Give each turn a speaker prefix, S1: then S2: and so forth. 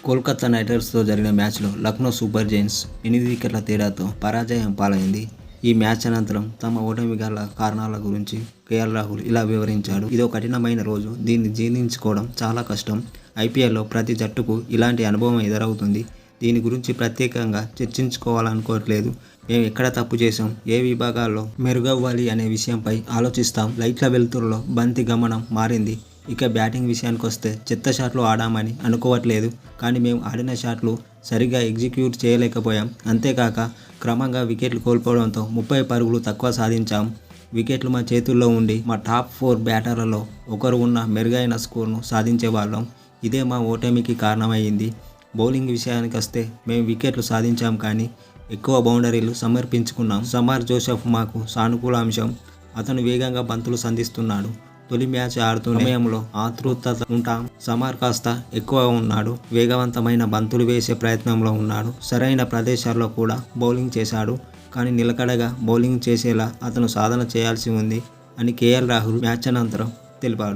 S1: Kolkata night రైడర్స్తో జరిగిన మ్యాచ్లో Lucknow super Giants 8 వికెట్ల తేడాతో పరాజయం పాలైంది. ఈ మ్యాచ్ అనంతరం తమ ఓటమి గల కారణాల గురించి కేఎల్ రాహుల్ ఇలా వివరించాడు. ఇదో కఠినమైన రోజు, దీన్ని జీర్ణించుకోవడం చాలా కష్టం. ఐపీఎల్లో ప్రతి జట్టుకు ఇలాంటి అనుభవం ఎదురవుతుంది. దీని గురించి ప్రత్యేకంగా చర్చించుకోవాలనుకోవట్లేదు. మేము ఎక్కడ తప్పు చేశాం, ఏ విభాగాల్లో మెరుగవ్వాలి అనే విషయంపై ఆలోచిస్తాం. లైట్ల వెలుతురులో బంతి గమనం మారింది. ఇక బ్యాటింగ్ విషయానికి వస్తే చెత్త షాట్లు ఆడామని అనుకోవట్లేదు, కానీ మేము ఆడిన షాట్లు సరిగా ఎగ్జిక్యూట్ చేయలేకపోయాం. అంతేకాక క్రమంగా వికెట్లు కోల్పోవడంతో 30 పరుగులు తక్కువ సాధించాం. వికెట్లు మా చేతుల్లో ఉండి మా టాప్ 4 బ్యాటర్లలో ఒకరు ఉన్న మెరుగైన స్కోర్ను సాధించేవాళ్ళం. ఇదే మా ఓటమికి కారణమైంది. బౌలింగ్ విషయానికి వస్తే మేము వికెట్లు సాధించాం, కానీ ఎక్కువ బౌండరీలు సమర్పించుకున్నాం. సమార్ జోసెఫ్ మాకు సానుకూల అంశం. అతను వేగంగా బంతులు సంధిస్తున్నాడు. తొలి మ్యాచ్ ఆడుతున్న సమయంలో ఆతృత ఉంటాం. సమార్ కాస్త ఎక్కువ ఉన్నాడు. వేగవంతమైన బంతులు వేసే ప్రయత్నంలో ఉన్నాడు. సరైన ప్రదేశాల్లో కూడా బౌలింగ్ చేశాడు, కానీ నిలకడగా బౌలింగ్ చేసేలా అతను సాధన చేయాల్సి ఉంది అని కేఎల్ రాహుల్ మ్యాచ్ అనంతరం తెలిపాడు.